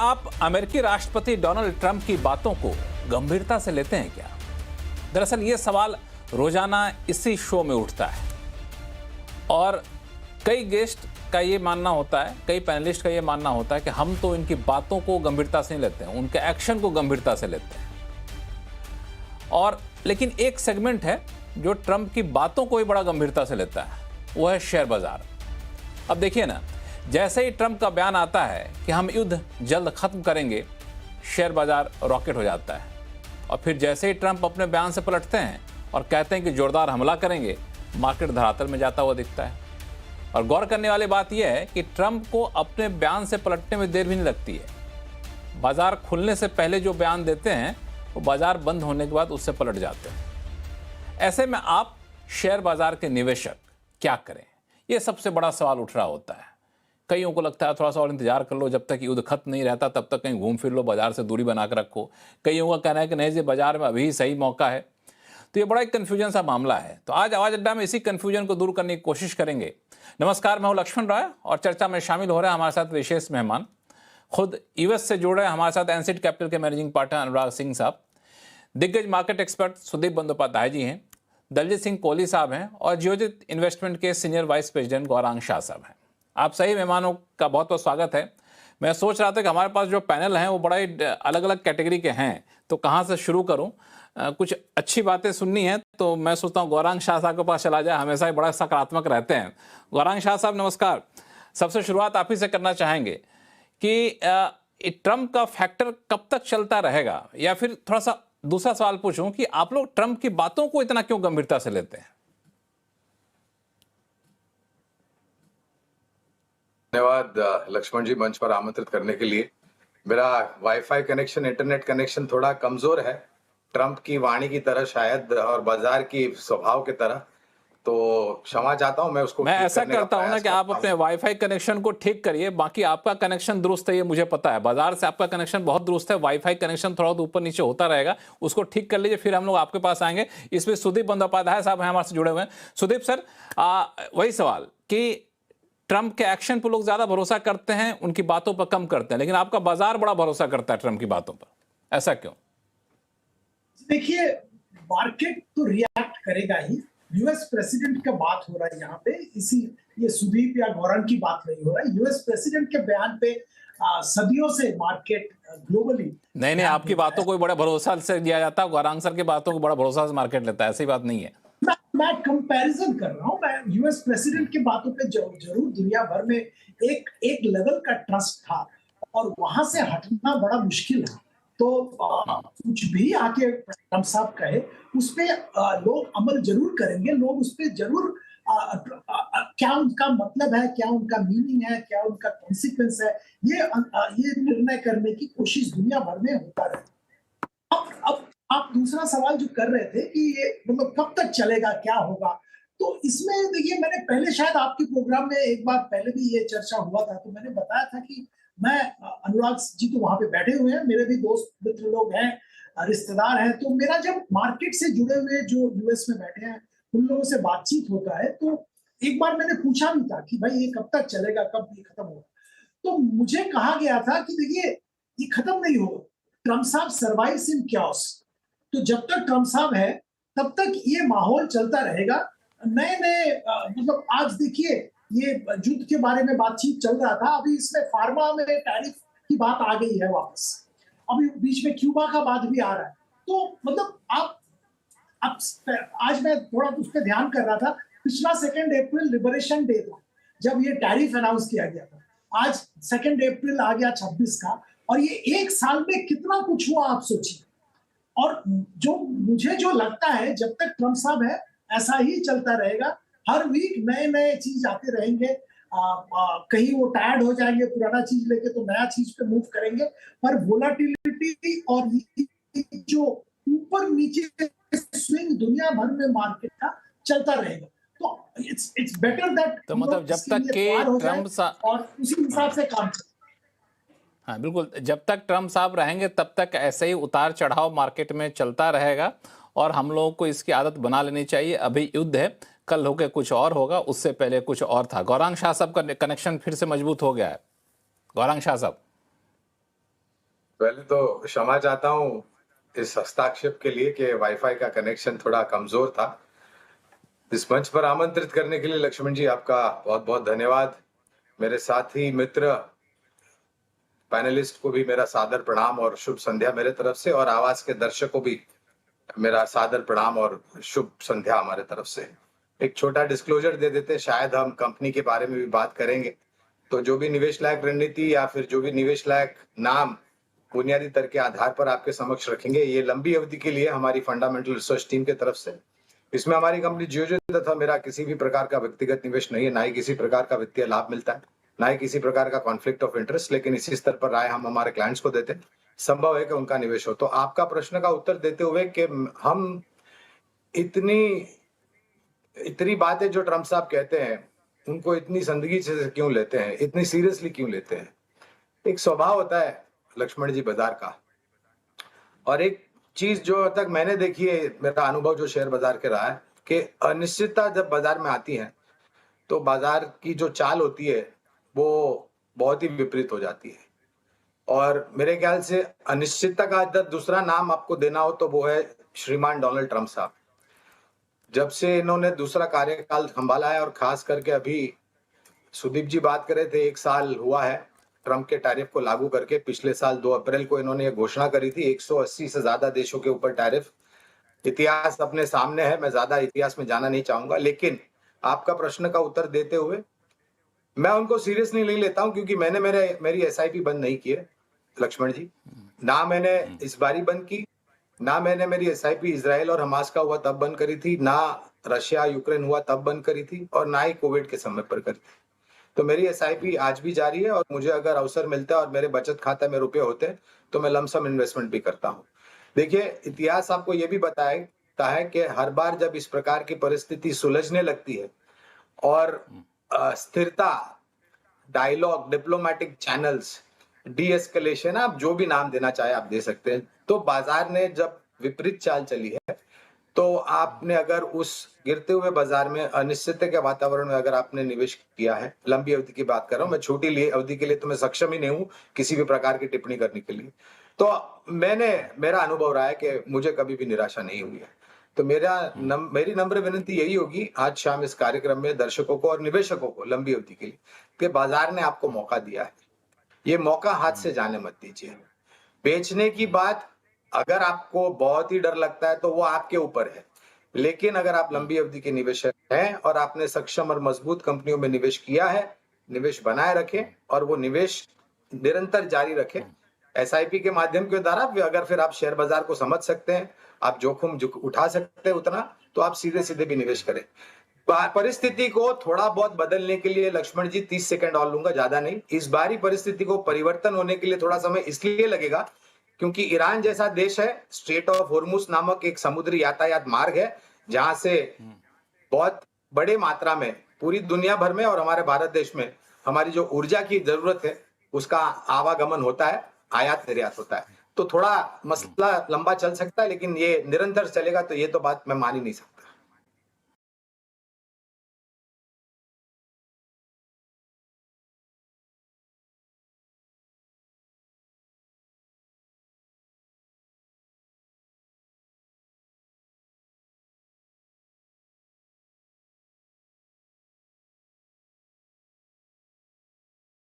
आप अमेरिकी राष्ट्रपति डोनाल्ड ट्रंप की बातों को गंभीरता से लेते हैं क्या? दरअसल ये सवाल रोजाना इसी शो में उठता है और कई गेस्ट का ये मानना होता है, कई पैनलिस्ट का ये मानना होता है कि हम तो इनकी बातों को गंभीरता से नहीं लेते हैं, उनके एक्शन को गंभीरता से लेते हैं। और लेकिन एक सेगमेंट है जो ट्रंप की बातों को भी बड़ा गंभीरता से लेता है, वो है शेयर बाजार। अब देखिए ना, जैसे ही ट्रंप का बयान आता है कि हम युद्ध जल्द खत्म करेंगे, शेयर बाजार रॉकेट हो जाता है। और फिर जैसे ही ट्रंप अपने बयान से पलटते हैं और कहते हैं कि जोरदार हमला करेंगे, मार्केट धरातल में जाता हुआ दिखता है। और गौर करने वाली बात यह है कि ट्रंप को अपने बयान से पलटने में देर भी नहीं लगती है। बाजार खुलने से पहले जो बयान देते हैं वो बाजार बंद होने के बाद उससे पलट जाते हैं। ऐसे में आप शेयर बाजार के निवेशक क्या करें, ये सबसे बड़ा सवाल उठ रहा होता है। कईयों को लगता है थोड़ा सा और इंतजार कर लो, जब तक युद्ध खत्म नहीं रहता तब तक कहीं घूम फिर लो, बाजार से दूरी बना कर रखो। कईयों का कहना है कि नहीं जी, बाजार में अभी सही मौका है। तो ये बड़ा एक कन्फ्यूजन सा मामला है। तो आज आवाज अड्डा में इसी कन्फ्यूजन को दूर करने की कोशिश करेंगे। नमस्कार, मैं हूं लक्ष्मण राय और चर्चा में शामिल हो रहे हैं हमारे साथ विशेष मेहमान, खुद यूएस से जुड़ रहे हैं हमारे साथ एनसीड कैपिटल के मैनेजिंग पार्टनर अनुराग सिंह साहब, दिग्गज मार्केट एक्सपर्ट सुदीप बंदोपाध्याय जी हैं, दलजीत सिंह कोहली साहब हैं और जियोजित इन्वेस्टमेंट के senior vice president Gaurang Shah साहब हैं। आप सही मेहमानों का बहुत बहुत स्वागत है। मैं सोच रहा था कि हमारे पास जो पैनल हैं वो बड़ा ही अलग अलग कैटेगरी के हैं, तो कहाँ से शुरू करूं? कुछ अच्छी बातें सुननी है तो मैं सोचता हूँ गौरांग शाह साहब के पास चला जाए, हमेशा ही बड़ा सकारात्मक रहते हैं। गौरांग शाह साहब नमस्कार। सबसे शुरुआत आप ही से करना चाहेंगे कि ट्रंप का फैक्टर कब तक चलता रहेगा, या फिर थोड़ा सा दूसरा सवाल पूछूं कि आप लोग ट्रंप की बातों को इतना क्यों गंभीरता से लेते हैं? धन्यवाद लक्ष्मण जी, मंच पर आमंत्रित करने के लिए। मेरा वाईफाई कनेक्शन, इंटरनेट कनेक्शन थोड़ा कमजोर है, ट्रंप की वाणी की तरह शायद और बाजार की स्वभाव की तरह, तो क्षमा चाहता हूं। मैं उसको मैं ऐसा करता हूं ना कि आप अपने वाईफाई कनेक्शन को ठीक करिए, बाकी आपका कनेक्शन दुरुस्त है ये मुझे पता है, बाजार से आपका कनेक्शन बहुत दुरुस्त है, वाईफाई कनेक्शन थोड़ा ऊपर नीचे होता रहेगा, उसको ठीक कर लीजिए, फिर हम लोग आपके पास आएंगे। इसमें सुदीप बंदोपाध्याय साहब हैं हमारे से जुड़े हुए हैं। सुदीप सर, वही सवाल कि ट्रंप के एक्शन पर लोग ज्यादा भरोसा करते हैं, उनकी बातों पर कम करते हैं, लेकिन आपका बाजार बड़ा भरोसा करता है ट्रंप की बातों पर, ऐसा क्यों? देखिए, मार्केट तो रिएक्ट करेगा ही। यूएस प्रेसिडेंट का बात हो रहा है यहाँ पे, इसी ये सुदीप या गौरंग की बात नहीं हो रहा है। यूएस प्रेसिडेंट के बयान पे सदियों से मार्केट ग्लोबली नहीं, आपकी बातों को बड़ा भरोसा से दिया जाता है, गौरांग सर की बातों को बड़ा भरोसा से मार्केट लेता है, ऐसी बात नहीं है। मैं कंपैरिजन कर रहा हूँ। मैं यूएस प्रेसिडेंट की बातों पे जरूर दुनिया भर में एक लेवल का ट्रस्ट था और वहां से हटना बड़ा मुश्किल है। तो कुछ भी आके ट्रंप साहब कहे उस पे लोग अमल जरूर करेंगे, लोग उस पे जरूर क्या उनका मतलब है, क्या उनका मीनिंग है, क्या उनका कॉन्सिक्वेंस है, ये निर्णय करने की कोशिश दुनिया भर में होता रहे। अब आप दूसरा सवाल जो कर रहे थे कि ये मतलब कब तक चलेगा, क्या होगा, तो इसमें देखिए, मैंने पहले शायद आपके प्रोग्राम में एक बार पहले भी ये चर्चा हुआ था, तो मैंने बताया था कि मैं, अनुराग जी तो वहां पे बैठे हुए हैं, मेरे भी दोस्त मित्र लोग हैं, रिश्तेदार हैं, तो मेरा जब मार्केट से जुड़े हुए जो यूएस में बैठे हैं उन लोगों से बातचीत होता है, तो एक बार मैंने पूछा भी था कि भाई ये कब तक चलेगा, कब ये खत्म होगा। तो मुझे कहा गया था कि देखिए, ये खत्म नहीं होगा, ट्रंप साहब सर्वाइव्स इन chaos। तो जब तक ट्रंप साहब है तब तक ये माहौल चलता रहेगा। नए नए मतलब आज देखिए, ये युद्ध के बारे में बातचीत चल रहा था, अभी इसमें फार्मा में टैरिफ की बात आ गई है वापस, अभी बीच में क्यूबा का बात भी आ रहा है। तो मतलब आप आज मैं थोड़ा उस पर ध्यान कर रहा था, पिछला 2 अप्रैल लिबरेशन डे था जब ये टैरिफ अनाउंस किया गया था, आज 2 अप्रैल आ गया 26 का, और ये एक साल में कितना कुछ हुआ आप सोचिए। और मुझे लगता है जब तक ट्रंप साहब है ऐसा ही चलता रहेगा, हर वीक नए नए चीज आते रहेंगे। कहीं वो टायर्ड हो जाएंगे पुराना चीज लेके तो नया चीज पे मूव करेंगे, पर वोलाटिलिटी और जो ऊपर नीचे स्विंग दुनिया भर में मार्केट का चलता रहेगा। तो इट्स बेटर दैट, तो मतलब जब तक के ट्रंप और उसी हिसाब से काम करें। हाँ बिल्कुल, जब तक ट्रंप साहब रहेंगे तब तक ऐसे ही उतार चढ़ाव मार्केट में चलता रहेगा और हम लोगों को इसकी आदत बना लेनी चाहिए। अभी युद्ध है, कल होके कुछ और होगा, उससे पहले कुछ और था। गौरांग शाह साहब का कनेक्शन फिर से मजबूत हो गया है। गौरांग शाह साहब, पहले तो क्षमा चाहता हूँ इस हस्ताक्षेप के लिए कि वाईफाई का कनेक्शन थोड़ा कमजोर था। इस मंच पर आमंत्रित करने के लिए लक्ष्मण जी आपका बहुत बहुत धन्यवाद। मेरे साथी मित्र पैनलिस्ट को भी मेरा सादर प्रणाम और शुभ संध्या मेरे तरफ से, और आवाज के दर्शकों को भी मेरा सादर प्रणाम और शुभ संध्या हमारे तरफ से। एक छोटा डिस्क्लोजर दे देते, शायद हम कंपनी के बारे में भी बात करेंगे, तो जो भी निवेश लायक रणनीति या फिर जो भी निवेश लायक नाम बुनियादी तर्क के आधार पर आपके समक्ष रखेंगे। ये लंबी अवधि के लिए हमारी फंडामेंटल रिसर्च टीम की तरफ से, इसमें हमारी कंपनी जियोजेट तथा मेरा किसी भी प्रकार का व्यक्तिगत निवेश नहीं है, ना ही किसी प्रकार का वित्तीय लाभ मिलता है, ना ही किसी प्रकार का कॉन्फ्लिक्ट ऑफ इंटरेस्ट, लेकिन इसी स्तर पर राय हम हमारे क्लाइंट्स को देते हैं। संभव है कि उनका निवेश हो। तो आपका प्रश्न का उत्तर देते हुए कि हम इतनी बातें जो ट्रम्प साहब कहते हैं उनको इतनी संदगी से क्यों लेते हैं, इतनी सीरियसली क्यों लेते हैं। एक स्वभाव होता है लक्ष्मण जी बाजार का, और एक चीज जो तक मैंने देखी है, मेरा अनुभव जो शेयर बाजार के रहा है कि अनिश्चितता जब बाजार में आती है तो बाजार की जो चाल होती है वो बहुत ही विपरीत हो जाती है। और मेरे ख्याल से अनिश्चितता का अगर दूसरा नाम आपको देना हो तो वो है श्रीमान डोनाल्ड ट्रम्प साहब। जब से इन्होंने दूसरा कार्यकाल संभाला है, और खास करके अभी सुदीप जी बात कर रहे थे 1 साल हुआ है ट्रम्प के टैरिफ को लागू करके। पिछले साल 2 अप्रैल को इन्होंने ये घोषणा करी थी 180 से ज्यादा देशों के ऊपर टैरिफ। इतिहास अपने सामने है, मैं ज्यादा इतिहास में जाना नहीं चाहूंगा, लेकिन आपका प्रश्न का उत्तर देते हुए मैं उनको सीरियस नहीं लेता हूं, क्योंकि मैंने मेरी एसआईपी बंद नहीं की है लक्ष्मण जी, ना मैंने इस बारी बंद की, ना मैंने मेरी एसआईपी इजराइल और हमास का हुआ तब बंद करी थी, ना रशिया यूक्रेन हुआ तब बंद करी थी, और ना ही कोविड के समय पर करी थी। तो मेरी एसआईपी आज भी जारी है, और मुझे अगर अवसर मिलता है और मेरे बचत खाते में रुपए होते हैं तो मैं लमसम इन्वेस्टमेंट भी करता हूं। देखिए, इतिहास आपको ये भी बताता है कि हर बार जब इस प्रकार की परिस्थिति सुलझने लगती है और स्थिरता, dialogue, diplomatic channels, de escalation, आप जो भी नाम देना चाहे आप दे सकते हैं, तो बाजार ने जब विपरीत चाल चली है तो आपने अगर उस गिरते हुए बाजार में अनिश्चितता के वातावरण में अगर आपने निवेश किया है, लंबी अवधि की बात कर रहा हूं मैं, छोटी अवधि के लिए तो मैं सक्षम ही नहीं हूं किसी भी प्रकार की टिप्पणी करने के लिए। तो मेरा अनुभव रहा है कि मुझे कभी भी निराशा नहीं हुई है। तो मेरी नम्र विनती यही होगी आज शाम इस कार्यक्रम में दर्शकों को और निवेशकों को लंबी अवधि के लिए, कि बाजार ने आपको मौका दिया है, ये मौका हाथ से जाने मत दीजिए। बेचने की बात अगर आपको बहुत ही डर लगता है तो वो आपके ऊपर है, लेकिन अगर आप लंबी अवधि के निवेशक हैं और आपने सक्षम और मजबूत कंपनियों में निवेश किया है, निवेश बनाए रखें और वो निवेश निरंतर जारी रखें। एसआईपी के माध्यम के द्वारा अगर फिर आप शेयर बाजार को समझ सकते हैं, आप जोखिम उठा सकते हैं उतना, तो आप सीधे भी निवेश करें। परिस्थिति को थोड़ा बहुत बदलने के लिए लक्ष्मण जी 30 सेकंड और लूंगा, ज्यादा नहीं। इस बारी परिस्थिति को परिवर्तन होने के लिए थोड़ा समय इसलिए लगेगा क्योंकि ईरान जैसा देश है, स्ट्रेट ऑफ होर्मुज नामक एक समुद्री यातायात मार्ग है जहां से बहुत बड़े मात्रा में पूरी दुनिया भर में और हमारे भारत देश में हमारी जो ऊर्जा की जरूरत है उसका आवागमन होता है, आयात निर्यात होता है। तो थोड़ा मसला लंबा चल सकता है, लेकिन ये निरंतर चलेगा तो ये तो बात मैं मान ही नहीं सकता।